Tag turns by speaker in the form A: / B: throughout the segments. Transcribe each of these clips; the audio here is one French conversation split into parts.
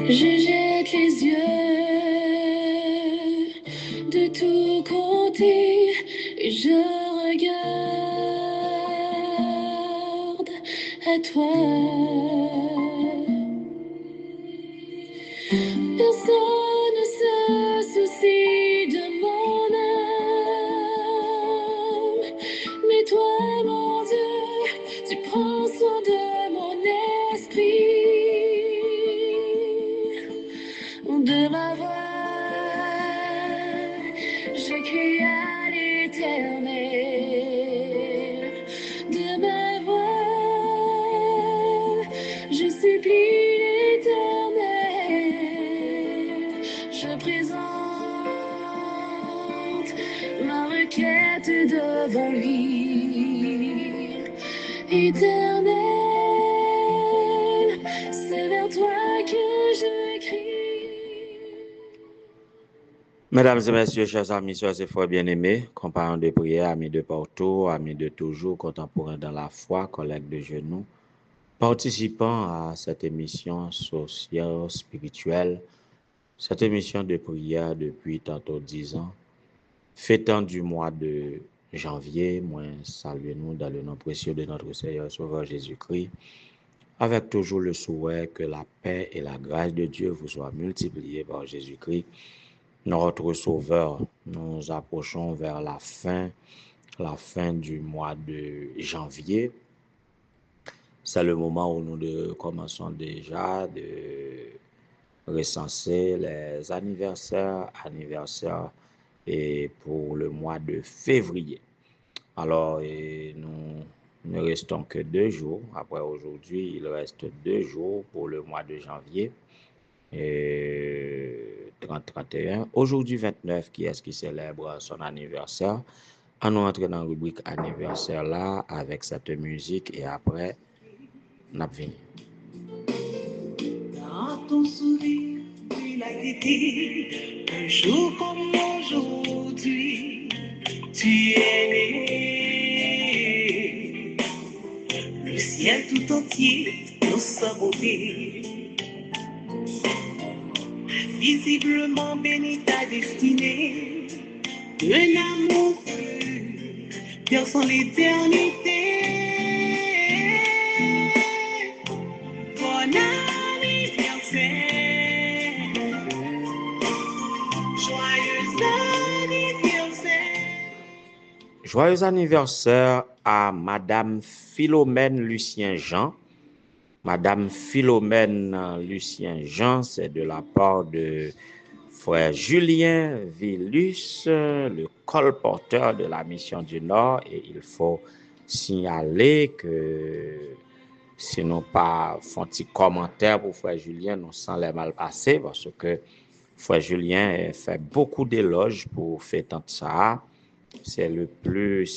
A: Je jette les yeux de tous côtés, je regarde à toi. Personne ne se soucie de mon âme, mais toi, mon Dieu, tu prends soin de mon esprit, de ma voix. Je crie à l'Éternel, de ma voix. Je supplie l'Éternel, je présente ma requête devant lui. Éternel, c'est vers toi que je crie.
B: Mesdames et messieurs, chers amis, chers et frères bien-aimés, compagnons de prière, amis de partout, amis de toujours, contemporains dans la foi, collègues de genoux, participants à cette émission sociale, spirituelle, cette émission de prière depuis tantôt 10 ans, fêtant du mois de janvier, moi, saluez-nous dans le nom précieux de notre Seigneur Sauveur Jésus-Christ, avec toujours le souhait que la paix et la grâce de Dieu vous soient multipliées par Jésus-Christ, notre Sauveur. Nous approchons vers la fin du mois de janvier. C'est le moment où nous commençons déjà de recenser les anniversaires et pour le mois de février. Alors, nous ne restons que 2 jours. Après aujourd'hui, il reste 2 jours pour le mois de janvier. 30-31. Aujourd'hui 29, qui est-ce qui célèbre son anniversaire? On entre dans la rubrique anniversaire là avec cette musique et après, n'a fini.
C: Dans ton sourire, il a été un jour comme aujourd'hui. Tu es né. Le ciel tout entier nous beauté. Visiblement béni ta destinée, un amour pur, perçant l'éternité. Bon anniversaire, joyeux anniversaire.
B: Joyeux anniversaire à Madame Philomène Lucien-Jean. Madame Philomène Lucien-Jean, c'est de la part de frère Julien Villus, le colporteur de la Mission du Nord. Et il faut signaler que si nous pas font petit commentaire pour frère Julien, nous sent les mal passer parce que frère Julien fait beaucoup d'éloges pour faire tant ça. C'est plus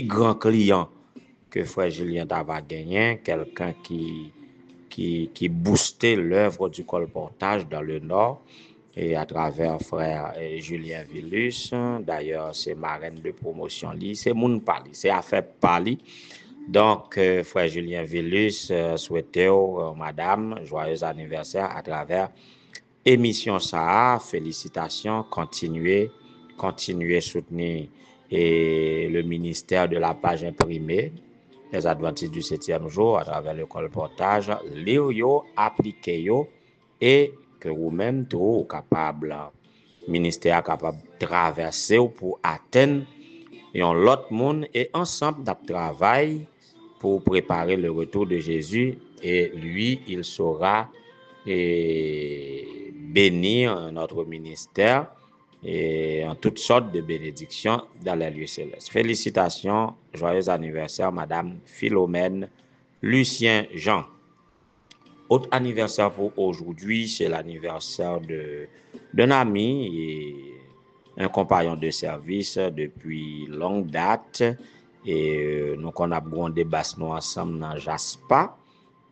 B: grand client que frère Julien d'avoir gagné, quelqu'un qui boostait l'œuvre du colportage dans le Nord et à travers frère Julien Villus. D'ailleurs, c'est marraine de promotion, c'est moun pali, c'est affaire pali. Donc, frère Julien Villus souhaitait madame joyeux anniversaire à travers émission ça. Félicitations, continuez soutenir le ministère de la page imprimée les adventistes du 7e jour à travers le colportage, lire appliquer et que vous-même tout capable ministère capable traverser pour atteindre l'autre monde et ensemble d'ap travail pour préparer le retour de Jésus et lui il saura bénir notre ministère et en toutes sortes de bénédictions dans les lieux célestes. Félicitations, joyeux anniversaire, Madame Philomène Lucien-Jean. Autre anniversaire pour aujourd'hui, c'est l'anniversaire d'un ami et un compagnon de service depuis longue date. Et nous qu'on a grondé basse nous ensemble dans Jaspa.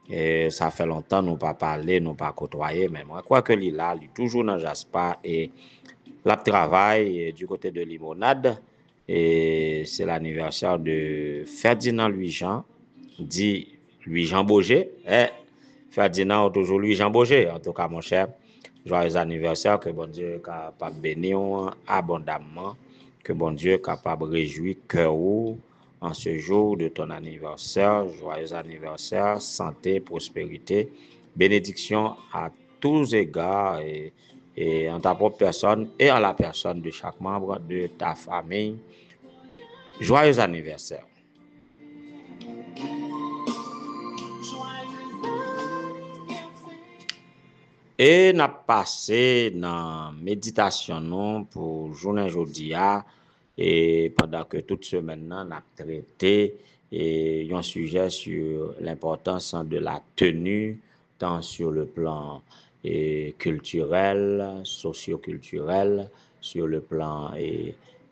B: Et ça fait longtemps nous pas parlé, nous pas côtoyé, mais moi quoi que il là, il toujours dans Jaspa et la travail du côté de Limonade. Et c'est l'anniversaire de Ferdinand Louis-Jean, dit Louis-Jean Boger. Ferdinand ou toujours lui Jean Boger. En tout cas, mon cher, joyeux anniversaire, que bon Dieu est capable de bénir abondamment, que bon Dieu est capable de réjouir cœur en ce jour de ton anniversaire. Joyeux anniversaire, santé, prospérité, bénédiction à tous égards et en ta propre personne et en la personne de chaque membre de ta famille. Joyeux anniversaire. Et n'a passé dans méditation non pour journée aujourd'hui et pendant que toute semaine n'a traité et un sujet sur l'importance de la tenue tant sur le plan culturel, socio-culturel, sur le plan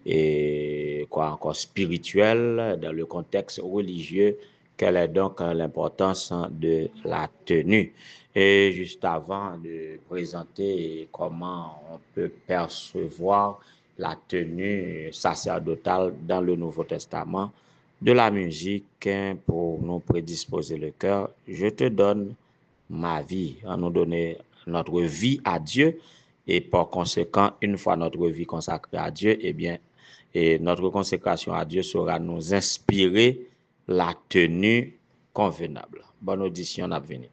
B: et quoi encore spirituel dans le contexte religieux. Quelle est donc l'importance de la tenue? Et juste avant de présenter comment on peut percevoir la tenue sacerdotale dans le Nouveau Testament, de la musique pour nous prédisposer le cœur, je te donne ma vie, à nous donner notre vie à Dieu et par conséquent, une fois notre vie consacrée à Dieu, eh bien, et notre consécration à Dieu sera nous inspirer la tenue convenable. Bonne audition à venir.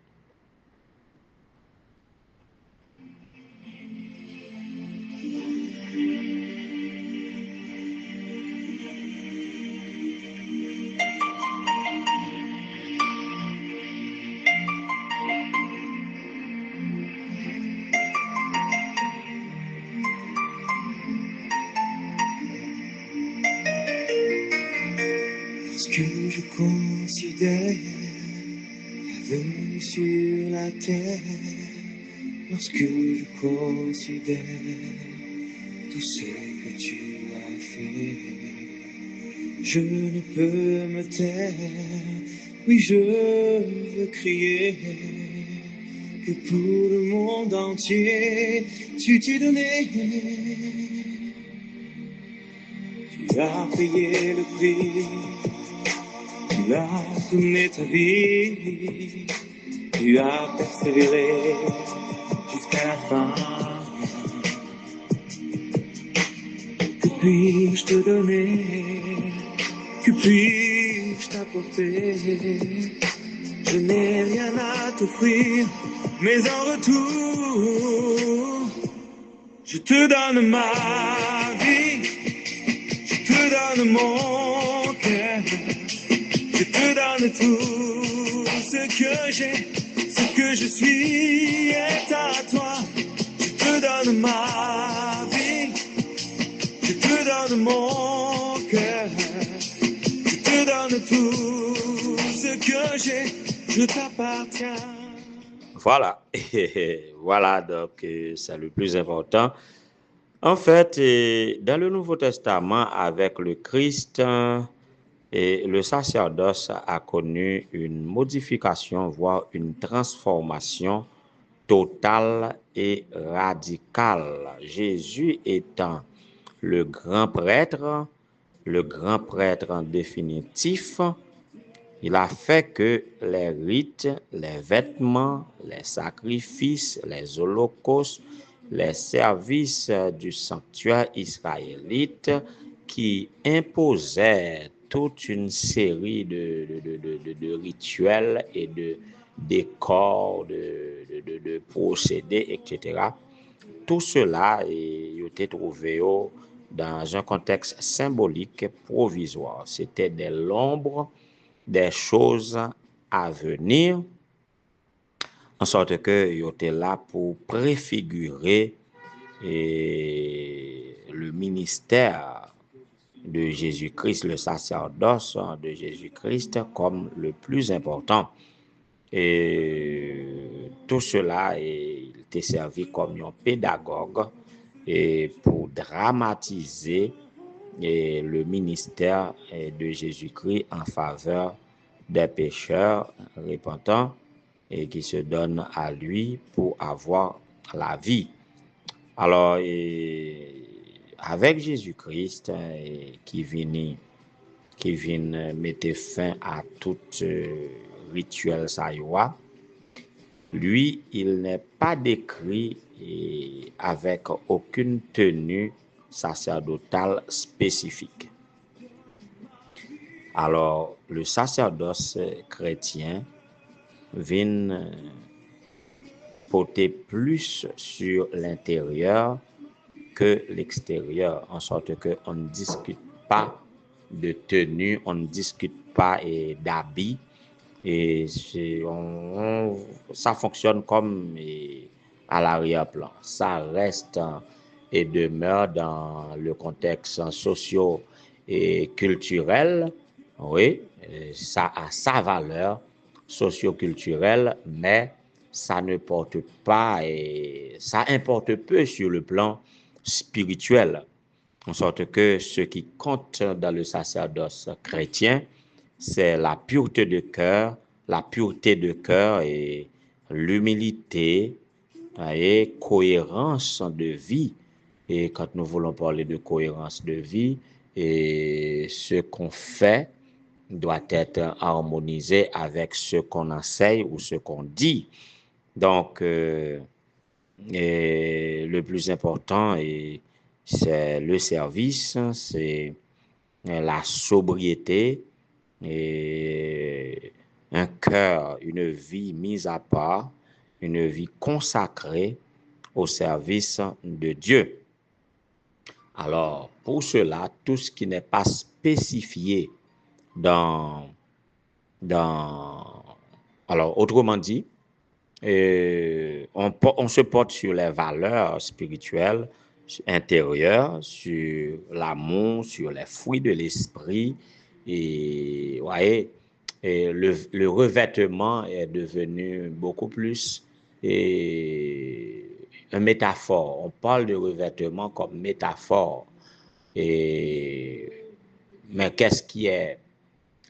C: Ce que je considère la venue sur la terre, lorsque je considère tout ce que tu as fait, je ne peux me taire, oui je veux crier que pour le monde entier tu t'es donné. Tu as payé le prix, tu as donné ta vie, tu as persévéré jusqu'à la fin. Que puis-je te donner? Que puis-je t'apporter? Je n'ai rien à t'offrir, mais en retour, je te donne ma vie, je te donne mon cœur, je te donne tout ce que j'ai, ce que je suis est à toi. Je te donne ma vie, je te donne mon cœur, je te donne tout ce que j'ai, je t'appartiens.
B: Voilà, voilà, donc c'est le plus important. En fait, dans le Nouveau Testament, avec le Christ, et le sacerdoce a connu une modification, voire une transformation totale et radicale. Jésus étant le grand prêtre définitif, il a fait que les rites, les vêtements, les sacrifices, les holocaustes, les services du sanctuaire israélite qui imposaient toute une série de rituels et de décors, de procédés, etc. Tout cela était trouvé dans un contexte symbolique provisoire. C'était de l'ombre des choses à venir, en sorte que il était là pour préfigurer le ministère de Jésus-Christ, le sacerdoce de Jésus-Christ comme le plus important. Et tout cela il était servi comme un pédagogue et pour dramatiser le ministère de Jésus-Christ en faveur des pécheurs repentants et qui se donnent à lui pour avoir la vie. Alors, avec Jésus-Christ qui vient mettre fin à tout rituel saïwa, lui, il n'est pas décrit avec aucune tenue sacerdotale spécifique. Alors, le sacerdoce chrétien vient porter plus sur l'intérieur que l'extérieur, en sorte qu'on ne discute pas de tenue, on ne discute pas d'habits, et ça fonctionne comme à l'arrière-plan. Ça reste et demeure dans le contexte socio et culturel. Oui, ça a sa valeur socio-culturelle, mais ça ne porte pas et ça importe peu sur le plan spirituel. En sorte que ce qui compte dans le sacerdoce chrétien, c'est la pureté de cœur et l'humilité et cohérence de vie. Et quand nous voulons parler de cohérence de vie, et ce qu'on fait doit être harmonisé avec ce qu'on enseigne ou ce qu'on dit. Donc, le plus important, c'est le service, c'est la sobriété et un cœur, une vie mise à part, une vie consacrée au service de Dieu. Alors, pour cela, tout ce qui n'est pas spécifié alors, autrement dit, on se porte sur les valeurs spirituelles intérieures, sur l'amour, sur les fruits de l'esprit. Et, voyez, et le revêtement est devenu beaucoup plus une métaphore. On parle de revêtement comme métaphore. Mais qu'est-ce qui est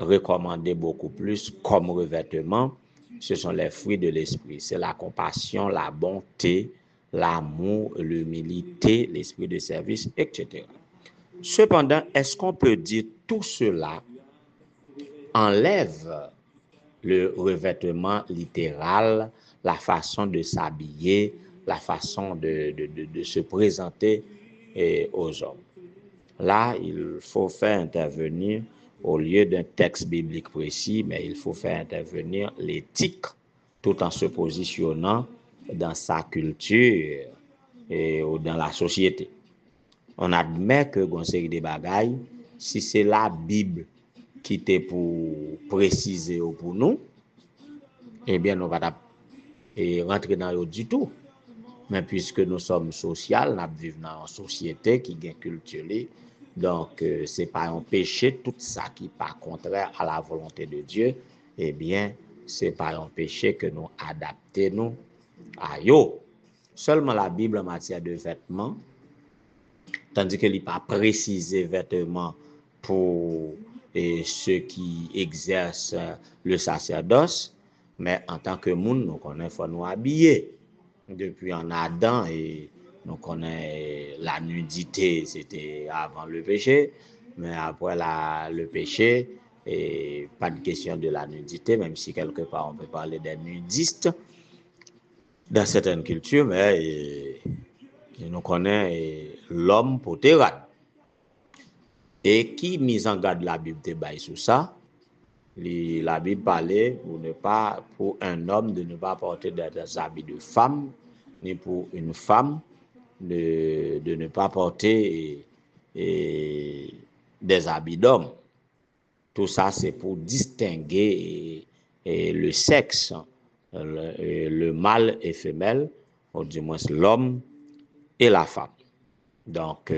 B: recommandé beaucoup plus comme revêtement? Ce sont les fruits de l'esprit. C'est la compassion, la bonté, l'amour, l'humilité, l'esprit de service, etc. Cependant, est-ce qu'on peut dire tout cela enlève le revêtement littéral, la façon de s'habiller, la façon de se présenter aux hommes? Là, il faut faire intervenir, au lieu d'un texte biblique précis, mais il faut faire intervenir l'éthique tout en se positionnant dans sa culture ou dans la société. On admet que conseil des bagailles, si c'est la Bible qui était pour préciser ou pour nous, eh bien, nous ne va pas rentrer dans l'autre du tout. Mais puisque nous sommes sociaux, nous vivons dans une société qui est culturelle, donc ce n'est pas un péché, tout ça qui n'est pas contraire à la volonté de Dieu, eh bien, ce n'est pas un péché que nous adaptons à yo. Seulement la Bible en matière de vêtements, tandis qu'elle n'est pas précisé vêtements pour ceux qui exercent le sacerdoce, mais en tant que monde, nous connaissons, nous habiller. Depuis en Adam, et nous connaissons la nudité, c'était avant le péché, mais après le péché, et pas de question de la nudité, même si quelque part on peut parler des nudistes dans certaines cultures, mais nous connaissons l'homme pour terre. Et qui mise en garde la Bible débat sur ça? La Bible parlait pour un homme de ne pas porter des habits de femme, ni pour une femme de ne pas porter des habits d'homme. Tout ça, c'est pour distinguer le sexe, le mâle et femelle, ou du moins l'homme et la femme. Donc,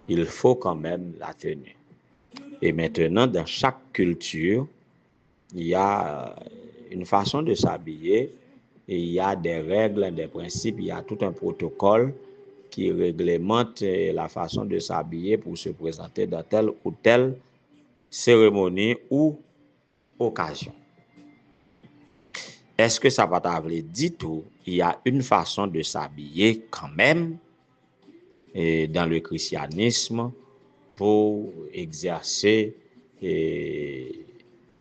B: il faut quand même la tenue. Et maintenant, dans chaque culture, il y a une façon de s'habiller, et il y a des règles, des principes, il y a tout un protocole qui réglemente la façon de s'habiller pour se présenter dans telle ou telle cérémonie ou occasion. Est-ce que ça va t'avoir dit tout? Il y a une façon de s'habiller quand même dans le christianisme pour exercer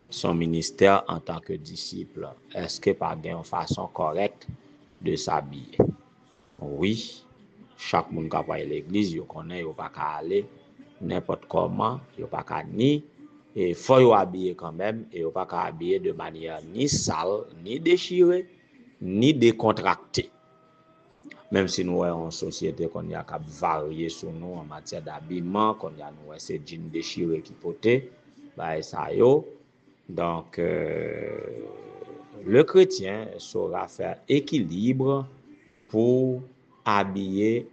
B: son ministère en tant que disciple? Est-ce que par une façon correcte de s'habiller? Oui, chaque monde qui va à l'église, il connaît, il pas qu'à aller n'importe comment, il pas qu'à ni et faut y habiller quand même et il pas qu'à habiller de manière ni sale, ni déchirée, ni décontractée. Même si nous sommes en société qu'on y a qu'à varier sur nous en matière d'habillement, qu'on y a nous ces jeans déchirés qui potés, bah ça yo. Donc le chrétien saura faire équilibre pour habiller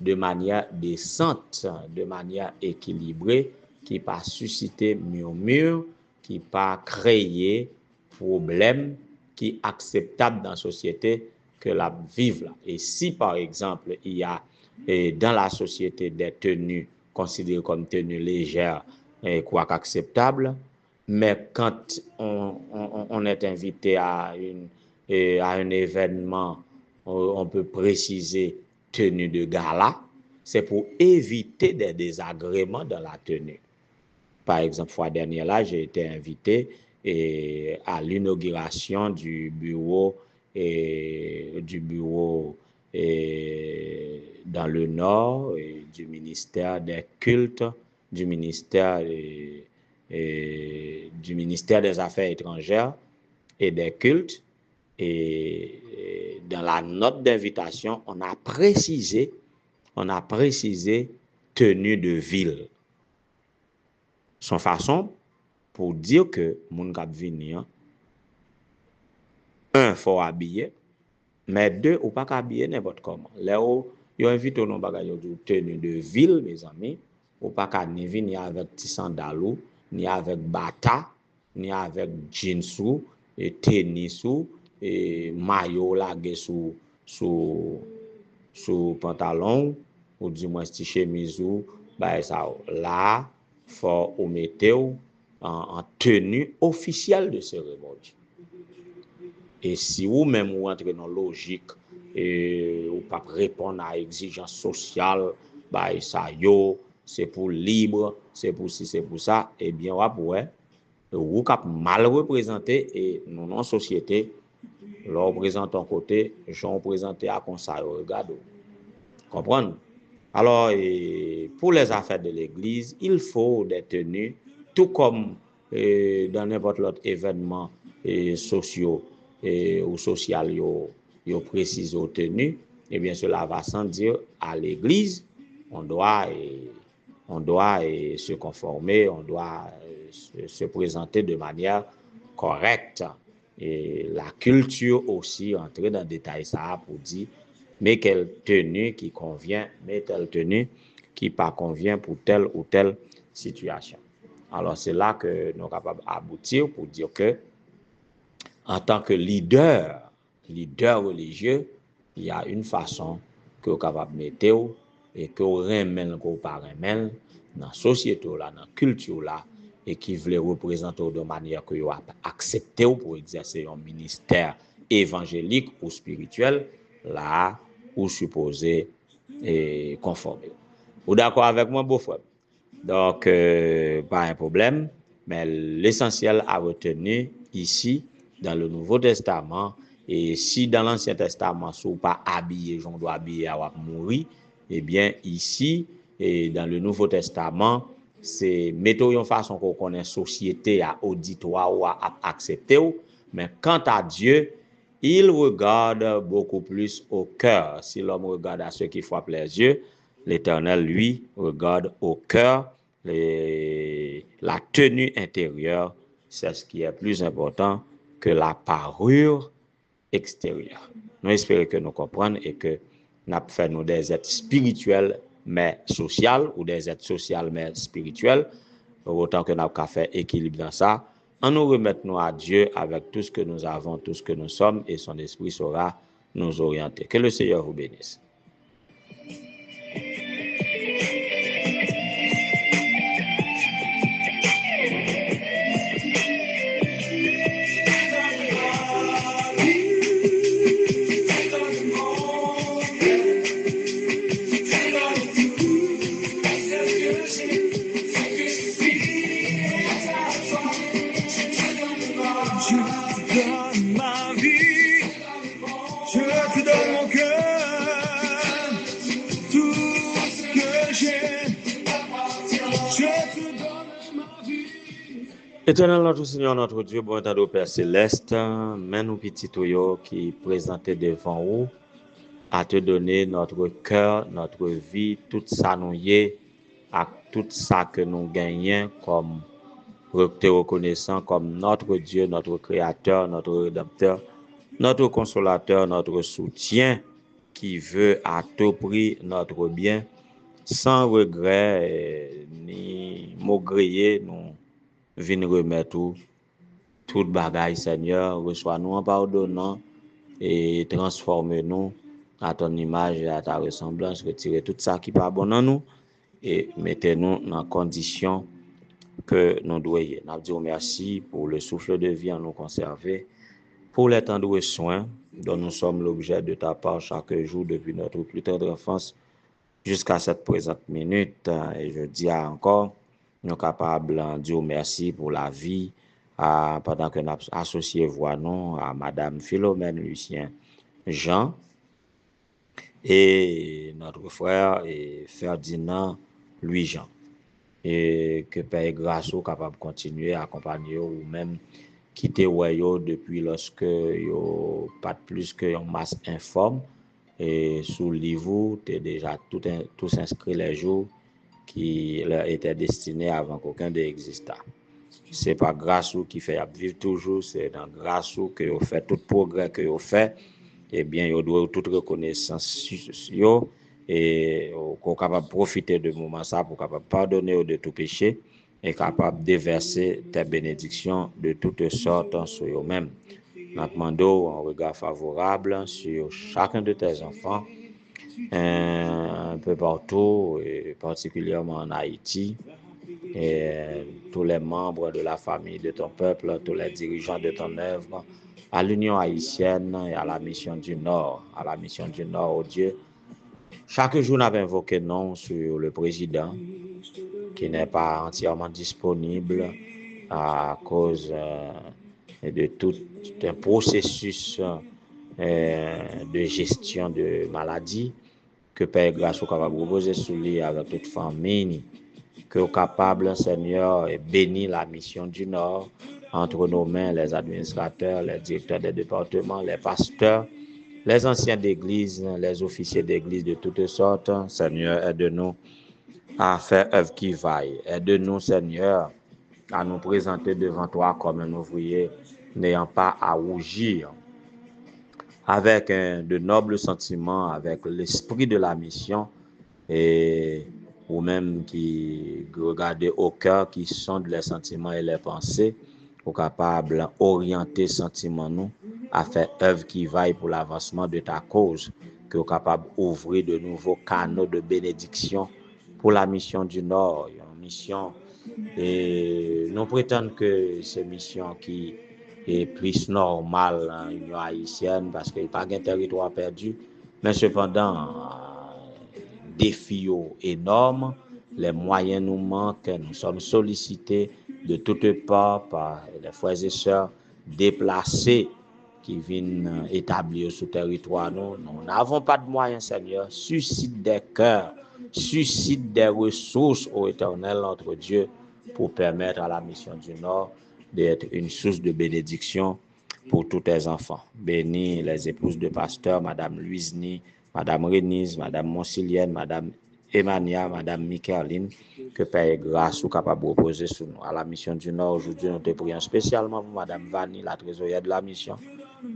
B: de manière décente, de manière équilibrée, qui pas susciter murmure, qui pas créer problème, qui acceptable dans la société que la vive là. Et si par exemple il y a dans la société des tenues considérées comme tenues légères et quoi qu'acceptables, mais quand on est invité à un événement, on peut préciser tenue de gala, c'est pour éviter des désagréments dans la tenue. Par exemple, fois dernière là, j'ai été invité à l'inauguration du bureau dans le Nord du ministère des cultes, du ministère des Affaires étrangères et des cultes. Et dans la note d'invitation, on a précisé tenue de ville. Son façon pour dire que moun k'ap vini, un, faut habiller, mais deux, ou pas habiller n'importe comment. Là où yo invite non bagay yo tenue de ville, mes amis, ou pas ka ni vini avec ti sandalou, ni avec bata, ni avec jeansou, et tennisou, et maillot lagé sous pantalon, ou du moins ti chemise ou, bah ça là, faut ou mettre en tenue officielle de cérémonie. Et si vous même vous entrez dans la logique et vous pas répondre à l'exigence sociale, bah ça yo, c'est pour libre, c'est pour ci, c'est pour ça, eh bien vous cap mal représenté et nous non société, là représente un côté, j'en présenté à comme ça regarde. Comprendre? Alors pour les affaires de l'église, il faut des tenues tout comme dans n'importe l'autre événement sociaux ou social yo précise aux tenues, et bien cela va sans dire à l'église on doit se conformer, on doit se présenter de manière correcte. Et la culture aussi entrer dans le détail ça pour dire mais quelle tenue qui convient, mais telle tenue qui pas convient pour telle ou telle situation. Alors c'est là que nous sommes capables d'aboutir pour dire que en tant que leader religieux, il y a une façon que vous êtes capable de mettre et que vous remettez ou pas remettez dans la société, dans la culture, et qui voulait représenter de manière que vous acceptez pour exercer un ministère évangélique ou spirituel, là, vous supposez conformer. Vous d'accord avec moi, beau-frère? Donc, pas un problème, mais l'essentiel à retenir ici, dans le Nouveau Testament, et si dans l'Ancien Testament, si vous pas habillé, j'en dois habiller à mourir, eh bien, ici, et dans le Nouveau Testament, c'est mettre une façon qu'on connaît société à auditoire ou à accepter, mais quant à Dieu, il regarde beaucoup plus au cœur. Si l'homme regarde à ce qui frappe les yeux, l'Éternel, lui, regarde au cœur. La tenue intérieure, c'est ce qui est plus important que la parure extérieure. Nous espérons que nous comprenons et que nous fait nous des êtres spirituels mais sociaux ou des êtres sociaux mais spirituels, autant que nous avons fait équilibre dans ça. En nous remettons à Dieu avec tout ce que nous avons, tout ce que nous sommes, et son esprit saura nous orienter. Que le Seigneur vous bénisse. Éternel notre Seigneur, notre Dieu, bon état de Père céleste, mais nous petits tuyaux qui présentés devant vous, à te donner notre cœur, notre vie, tout ça nous y est, à tout ça que nous gagnons comme te reconnaissant comme notre Dieu, notre Créateur, notre Rédempteur, notre Consolateur, notre soutien, qui veut à tout prix notre bien, sans regret ni maugréer, nous venons remettre tout bagaille, Seigneur, reçois-nous en pardonnant et transforme-nous à ton image et à ta ressemblance, retirez tout ça qui n'est pas bon en nous et mettez-nous dans condition que nous devons. Nous disons merci pour le souffle de vie à nous conserver, pour les tendres soins dont nous sommes l'objet de ta part chaque jour depuis notre plus tendre enfance jusqu'à cette présente minute. Et je dis encore, nous sommes capables de dire merci pour la vie pendant que nous associons voix nous à Madame Philomène Lucien Jean et notre frère et Ferdinand Louis Jean. Et que Père grâce ou capable de continuer à accompagner ou même quitter Wayo depuis lorsque yo pas plus que une masse informe et sous le livre t'es déjà tout inscrit les jours qui leur étaient destinés avant qu'aucun d'eux existât. C'est pas grâce ou qui fait vivre toujours, c'est dans grâce ou que vous fait tout progrès que vous fait, eh bien vous doit toute reconnaissance yo et qu'on capable profiter de moment ça pour capable pardonner de tout péché et capable de déverser tes bénédictions de toutes sortes sur eux-mêmes. Nous demandons un regard favorable sur chacun de tes enfants, un peu partout, et particulièrement en Haïti, et tous les membres de la famille de ton peuple, tous les dirigeants de ton œuvre, à l'Union haïtienne et à la mission du Nord, oh Dieu. Chaque jour, nous avons invoqué non sur le président qui n'est pas entièrement disponible à cause de tout un processus de gestion de maladie que Père grâce au capable de reposer sur lui avec toute famille, que capable, Seigneur, et bénir la mission du Nord entre nos mains, les administrateurs, les directeurs des départements, les pasteurs, les anciens d'église, les officiers d'église de toutes sortes. Seigneur, aide-nous à faire œuvre qui vaille. Aide-nous, Seigneur, à nous présenter devant toi comme un ouvrier n'ayant pas à rougir, avec de nobles sentiments, avec l'esprit de la mission, et ou même qui regardent au cœur, qui sondent les sentiments et les pensées, ou capables d'orienter sentiments nous à faire œuvre qui vaille pour l'avancement de ta cause, que est capable d'ouvrir de nouveaux canaux de bénédiction pour la mission du Nord, une mission, et nous prétendons que c'est une mission qui est plus normale en Union haïtienne parce qu'il n'y a pas de territoire perdu, mais cependant, défis énormes, les moyens nous manquent, nous sommes sollicités de toutes parts par les frères et sœurs déplacés qui viennent établir sur le territoire. Nous n'avons pas de moyens, Seigneur. Suscite des cœurs, suscite des ressources au Éternel, notre Dieu, pour permettre à la mission du Nord d'être une source de bénédiction pour tous tes enfants. Bénis les épouses de pasteur, Madame Louisny, Madame Renise, Madame Monsilienne, Madame Emania, Madame Micheline, que Père grâce ou capable de reposer sur nous. À la mission du Nord, aujourd'hui, nous te prions spécialement pour Madame Vanny, la trésorière de la mission.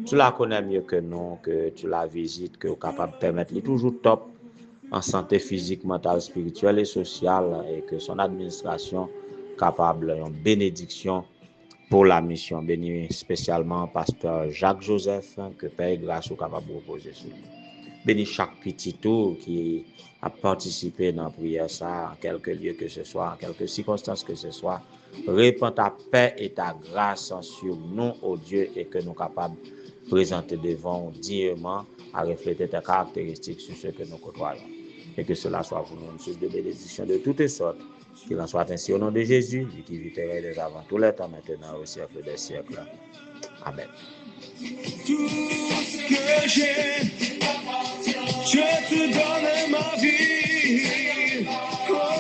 B: Tu la connais mieux que nous, que tu la visites, que tu es capable de permettre, toujours top en santé physique, mentale, spirituelle et sociale, et que son administration capable d'une bénédiction pour la mission. Bénis spécialement pasteur Jacques Joseph, que Père grâce ou capable de reposer sur lui. Bénis chaque petit tour qui a participé dans la prière, ça, en quelque lieu que ce soit, en quelque circonstance que ce soit. Répands ta paix et ta grâce sur nous, ô Dieu, et que nous sommes capables de présenter devant dignement à refléter tes caractéristiques sur ce que nous côtoyons. Et que cela soit pour nous une source de bénédiction de toutes sortes. Qu'il en soit ainsi au nom de Jésus, et qui vit et avant tous les temps, maintenant au siècle des siècles. Amen.
C: Tout ce que j'ai, je te donne ma vie. Oh,